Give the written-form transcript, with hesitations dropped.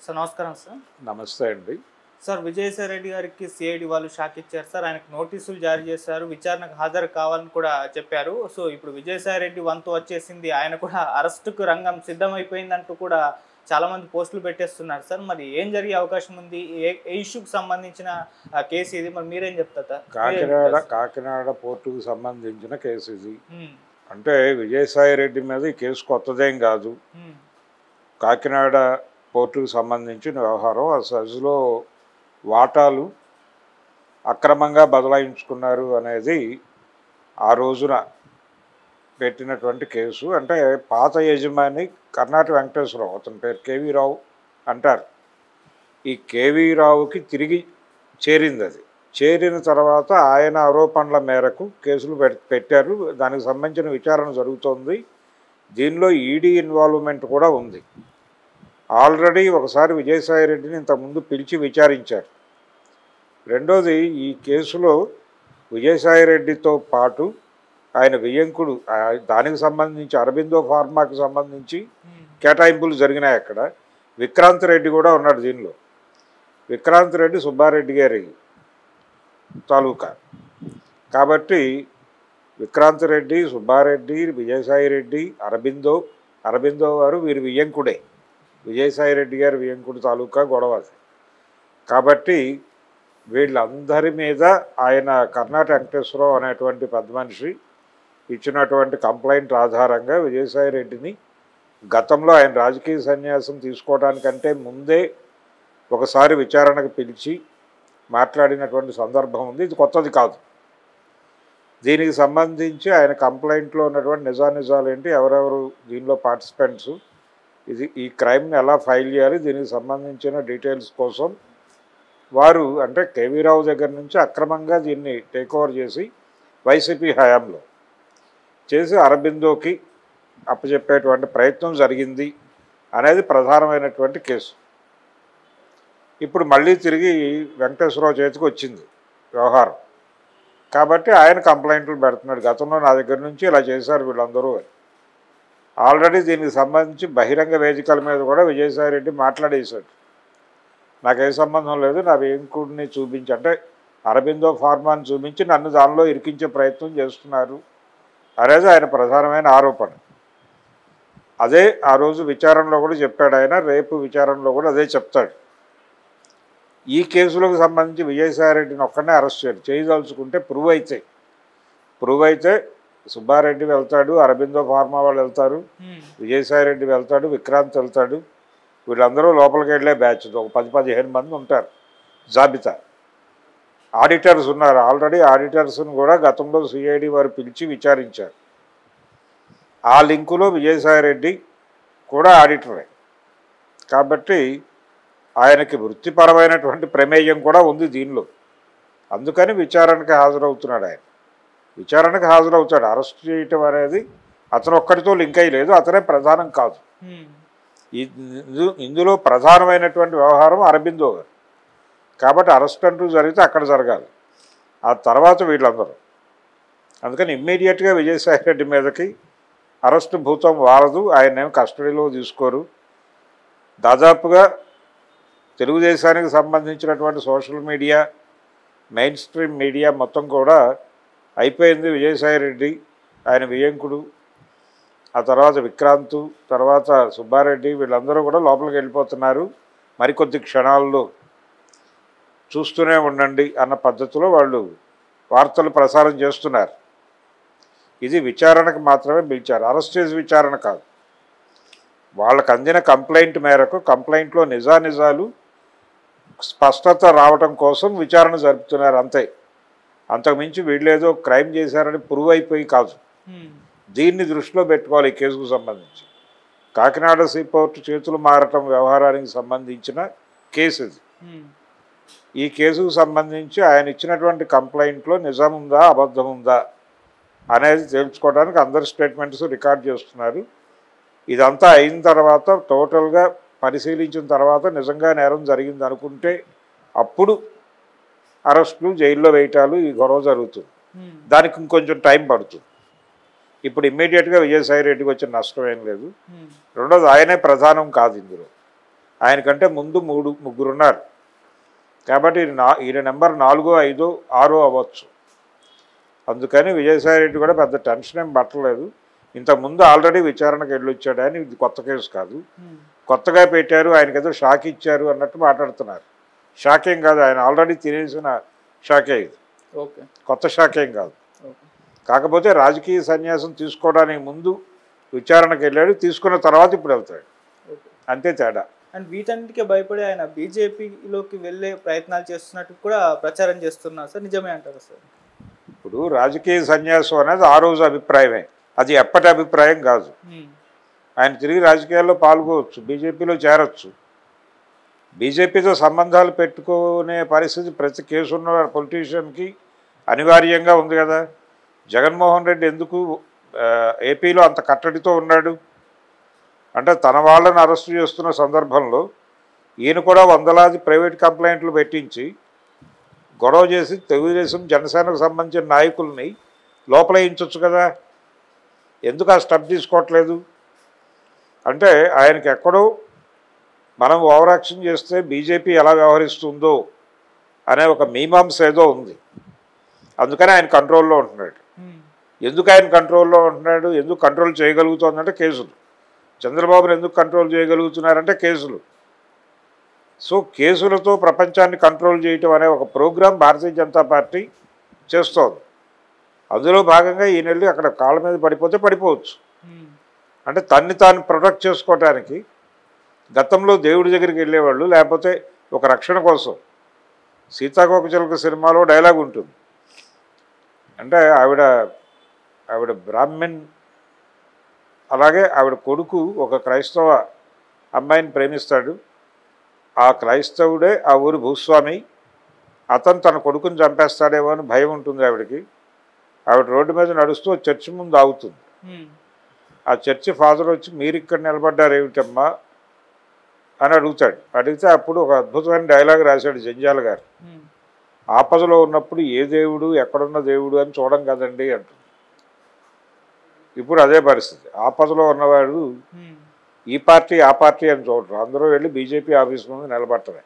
Sir నమస్కారం sir. నమస్తే అండి. సార్ విజయసాయి రెడ్డి గారికి సిఐడి వాళ్ళు షాక్ ఇచ్చారు సార్. ఆయనకు నోటీసులు జారీ చేశారు. విచారణకు హాజరు కావాలని కూడా చెప్పారు. సో ఇప్పుడు విజయసాయి రెడ్డి వంతు వచ్చేసింది. ఆయన కూడా అరెస్టుకు రంగం సిద్ధమైపోయిందంటూ కూడా చాలామంది పోస్టులు పెట్టేస్తున్నారు సార్. మరి ఏం జరిగే అవకాశం ఉంది? ఏ ఇష్యూకి సంబంధించిన కేసు ఇది? మరి మీరేం చెప్తారు సార్? కాకినాడ పోర్టుకు సంబంధించిన కేసు ఇది. అంటే విజయసాయి రెడ్డి మీద ఈ కేసు కొత్తదేం కాదు. కాకినాడ పోర్టుకు సంబంధించిన వ్యవహారం. ఆ సజ్లో వాటాలు అక్రమంగా బదలాయించుకున్నారు అనేది ఆ రోజున పెట్టినటువంటి కేసు. అంటే పాత యజమాని కర్ణాటక వెంకటేశ్వరరావు, అతని పేరు కేవీ రావు అంటారు. ఈ కేవీ రావుకి తిరిగి చేరింది. అది చేరిన తర్వాత ఆయన ఆరోపణల మేరకు కేసులు పెట్టారు. దానికి సంబంధించిన విచారణ జరుగుతోంది. దీనిలో ఈడీ ఇన్వాల్వ్మెంట్ కూడా ఉంది. ఆల్రెడీ ఒకసారి విజయసాయి రెడ్డిని ఇంతకుముందు పిలిచి విచారించారు. రెండోది, ఈ కేసులో విజయసాయి రెడ్డితో పాటు ఆయన వియ్యంకుడు, దానికి సంబంధించి అరబిందో ఫార్మాకి సంబంధించి కేటాయింపులు జరిగినాయి. అక్కడ విక్రాంత్ రెడ్డి కూడా ఉన్నాడు దీనిలో. విక్రాంత్ రెడ్డి సుబ్బారెడ్డి గారి తాలూకా కాబట్టి విక్రాంత్ రెడ్డి, సుబ్బారెడ్డి, విజయసాయి రెడ్డి, అరబిందో వారు వీరి వియ్యంకుడే. విజయసాయి రెడ్డి గారి వియ్యంకుడు తాలూకా గొడవ అది. కాబట్టి వీళ్ళందరి మీద ఆయన కర్ణాటక వెంకటేశ్వరరావు అనేటువంటి పెద్ద మనిషి ఇచ్చినటువంటి కంప్లైంట్ ఆధారంగా విజయసాయి రెడ్డిని గతంలో ఆయన రాజకీయ సన్యాసం తీసుకోవడానికంటే ముందే ఒకసారి విచారణకు పిలిచి మాట్లాడినటువంటి సందర్భం ఉంది. ఇది కొత్తది కాదు. దీనికి సంబంధించి ఆయన కంప్లైంట్లో ఉన్నటువంటి నిజాలు ఏంటి, ఎవరెవరు దీనిలో పార్టిసిపెంట్స్, ఈ క్రైమ్ని ఎలా ఫైల్ చేయాలి, దీనికి సంబంధించిన డీటెయిల్స్ కోసం వారు అంటే కేవీ రావు దగ్గర నుంచి అక్రమంగా దీన్ని టేక్ ఓవర్ చేసి వైసీపీ హయాంలో చేసి అరబిందోకి అప్పచెప్పేటువంటి ప్రయత్నం జరిగింది అనేది ప్రధానమైనటువంటి కేసు. ఇప్పుడు మళ్ళీ తిరిగి వెంకటేశ్వరరావు చేతికి వచ్చింది వ్యవహారం. కాబట్టి ఆయన కంప్లైంట్లు పెడుతున్నాడు. గతంలో నా దగ్గర నుంచి ఇలా చేశారు వీళ్ళందరూ అని. ఆల్రెడీ దీనికి సంబంధించి బహిరంగ వేదికల మీద కూడా విజయసాయి రెడ్డి మాట్లాడేశాడు. నాకే సంబంధం లేదు, నా వెంకుడిని చూపించి అంటే అరబిందో ఫార్మాని చూపించి నన్ను దానిలో ఇరికించే ప్రయత్నం చేస్తున్నారు అనేది ఆయన ప్రధానమైన ఆరోపణ. అదే ఆ రోజు విచారణలో కూడా చెప్పాడు ఆయన. రేపు విచారణలో కూడా అదే చెప్తాడు. ఈ కేసులకు సంబంధించి విజయసాయి రెడ్డిని ఒక్కడనే అరెస్ట్ చేయదలుచుకుంటే ప్రూవ్ అయితే సుబ్బారెడ్డి వెళ్తాడు, అరబిందో ఫార్మా వాళ్ళు వెళ్తారు, విజయసాయి రెడ్డి వెళ్తాడు, విక్రాంత్ వెళ్తాడు. వీళ్ళందరూ లోపలికి వెళ్ళే బ్యాచ్ ఒక 10-15 మంది ఉంటారు జాబితా. ఆడిటర్స్ ఉన్నారు. ఆల్రెడీ ఆడిటర్స్ను కూడా గతంలో సిఐడి వారు పిలిచి విచారించారు. ఆ లింకులో విజయసాయి రెడ్డి కూడా ఆడిటరే. కాబట్టి ఆయనకి వృత్తిపరమైనటువంటి ప్రమేయం కూడా ఉంది దీనిలో. అందుకని విచారణకు హాజరవుతున్నాడు. ఆయన విచారణకు హాజరవుతాడు. అరెస్ట్ చేయటం అనేది అతను ఒక్కడితో లింక్ అయ్యి లేదు, అతనే ప్రధానం కాదు. ఇందులో ప్రధానమైనటువంటి వ్యవహారం అరబిందో గారు. కాబట్టి అరెస్ట్ అంటూ జరిగితే అక్కడ జరగాలి, ఆ తర్వాత వీళ్ళందరూ. అందుకని ఇమ్మీడియట్గా విజయసాయి రెడ్డి మీదకి అరెస్టు భూతం వారదు. ఆయన్నేం కస్టడీలో తీసుకోరు. దాదాపుగా తెలుగుదేశానికి సంబంధించినటువంటి social media, main stream media మొత్తం కూడా అయిపోయింది. విజయసాయి రెడ్డి, ఆయన వియ్యంకుడు, ఆ తర్వాత విక్రాంతు, తర్వాత సుబ్బారెడ్డి వీళ్ళందరూ కూడా లోపలికి వెళ్ళిపోతున్నారు. మరికొద్ది క్షణాల్లో చూస్తూనే ఉండండి అన్న పద్ధతిలో వాళ్ళు వార్తలు ప్రసారం చేస్తున్నారు. ఇది విచారణకు మాత్రమే పిలిచారు, అరెస్ట్ చేసి విచారణ కాదు. వాళ్ళకు అందిన కంప్లైంట్ మేరకు కంప్లైంట్లో నిజాలు స్పష్టత రావటం కోసం విచారణ జరుపుతున్నారు అంతే. అంతకుమించి వీళ్ళేదో క్రైమ్ చేశారని ప్రూవ్ అయిపోయి కాదు. దీన్ని దృష్టిలో పెట్టుకోవాలి. ఈ కేసుకు సంబంధించి కాకినాడ సీపోర్టు చేతులు మారటం వ్యవహారానికి సంబంధించిన కేసు ఇది. ఈ కేసుకు సంబంధించి ఆయన ఇచ్చినటువంటి కంప్లైంట్లో నిజం ఉందా అబద్ధం ఉందా అనేది తెలుసుకోవడానికి అందరి స్టేట్మెంట్స్ రికార్డ్ చేస్తున్నారు. ఇదంతా అయిన తర్వాత టోటల్గా పరిశీలించిన తర్వాత నిజంగా నేరం జరిగింది అనుకుంటే అప్పుడు అరెస్టులు, జైల్లో వేయటాలు, ఈ గొడవ జరుగుతుంది. దానికి ఇంకొంచెం టైం పడుతుంది. ఇప్పుడు ఇమ్మీడియట్గా విజయసాయి రెడ్డికి వచ్చిన నష్టం ఏం లేదు. రెండోది ఆయనే ప్రధానం కాదు ఇందులో. ఆయనకంటే ముందు ముగ్గురు ఉన్నారు. కాబట్టి ఈయన నెంబర్ 4, 5, 6 అవ్వచ్చు. అందుకని విజయసాయి రెడ్డి కూడా పెద్ద టెన్షన్ ఏం పట్టలేదు. ఇంతకుముందు ఆల్రెడీ విచారణకు వెళ్ళొచ్చాడు అని, ఇది కొత్త కేసు కాదు, కొత్తగా పెట్టారు, ఆయనకి ఏదో షాక్ ఇచ్చారు అన్నట్టు మాట్లాడుతున్నారు. షాక్ ఏం కాదు, ఆయన ఆల్రెడీ తినేసిన షాకే ఇది, కొత్త షాక్ ఏం కాదు. కాకపోతే రాజకీయ సన్యాసం తీసుకోవడానికి ముందు విచారణకు వెళ్ళాడు, తీసుకున్న తర్వాత ఇప్పుడు వెళ్తాడు, అంతే తేడా. అండ్ వీటన్నిటికీ భయపడి ఆయన బీజేపీలోకి వెళ్ళే ప్రయత్నాలు చేస్తున్నట్టు కూడా ప్రచారం చేస్తున్నారు సార్, నిజమే అంటారు సార్? ఇప్పుడు రాజకీయ సన్యాసం అనేది ఆ రోజు అభిప్రాయమే, అది ఎప్పటి అభిప్రాయం కాదు. ఆయన తిరిగి రాజకీయాల్లో పాల్గొవచ్చు, బీజేపీలో చేరొచ్చు. బీజేపీతో సంబంధాలు పెట్టుకునే పరిస్థితి ప్రతి కేసున్న పొలిటీషియన్కి అనివార్యంగా ఉంది కదా. జగన్మోహన్ రెడ్డి ఎందుకు ఏపీలో అంత కట్టడితో ఉన్నాడు అంటే, తన వాళ్ళని అరెస్టు చేస్తున్న సందర్భంలో ఈయన కూడా వందలాది ప్రైవేట్ కంప్లైంట్లు పెట్టించి గొడవ చేసి తెలుగుదేశం జనసేనకు సంబంధించిన నాయకుల్ని లోపలేయించవచ్చు కదా. ఎందుకు ఆ స్టెప్ తీసుకోవట్లేదు అంటే, ఆయనకి ఎక్కడో మనం ఓవర్ యాక్షన్ చేస్తే బీజేపీ ఎలా వ్యవహరిస్తుందో అనే ఒక మీమాంస ఏదో ఉంది. అందుకని ఆయన కంట్రోల్లో ఉంటున్నాడు. ఎందుకు ఆయన కంట్రోల్లో ఉంటున్నాడు, ఎందుకు కంట్రోల్ చేయగలుగుతుందంటే కేసులు. చంద్రబాబును ఎందుకు కంట్రోల్ చేయగలుగుతున్నారంటే కేసులు. సో కేసులతో ప్రపంచాన్ని కంట్రోల్ చేయటం అనే ఒక ప్రోగ్రాం భారతీయ జనతా పార్టీ చేస్తోంది. అందులో భాగంగా ఈయన వెళ్ళి అక్కడ కాళ్ళ మీద పడిపోతే పడిపోవచ్చు. అంటే తన్ని తాను ప్రొటెక్ట్ చేసుకోవటానికి గతంలో దేవుడి దగ్గరికి వెళ్ళేవాళ్ళు, లేకపోతే ఒక రక్షణ కోసం. సీతాకోకచిలుక సినిమాలో డైలాగ్ ఉంటుంది, అంటే ఆవిడ బ్రాహ్మణ్, అలాగే ఆవిడ కొడుకు ఒక క్రైస్తవ అమ్మాయిని ప్రేమిస్తాడు. ఆ క్రైస్తవుడే ఆ ఊరి భూస్వామి. అతను తన కొడుకుని చంపేస్తాడేమో అని భయం ఉంటుంది ఆవిడకి. ఆవిడ రోడ్డు మీద నడుస్తూ చర్చి ముందు ఆగుతుంది. ఆ చర్చి ఫాదర్ వచ్చి, మీరు ఇక్కడ నిలబడ్డారు ఏమిటమ్మా అని అడుగుతాడు. అడిగితే అప్పుడు ఒక అద్భుతమైన డైలాగ్ రాశాడు జంజాల గారు, ఆపదలో ఉన్నప్పుడు ఏ దేవుడు ఎక్కడున్న దేవుడు అని చూడం కదండి అంటుంది. ఇప్పుడు అదే పరిస్థితి, ఆపదలో ఉన్నవాడు ఈ పార్టీ ఆ పార్టీ అని చూడరు, అందరూ వెళ్ళి బీజేపీ ఆఫీస్ ముందు నిలబడటమే.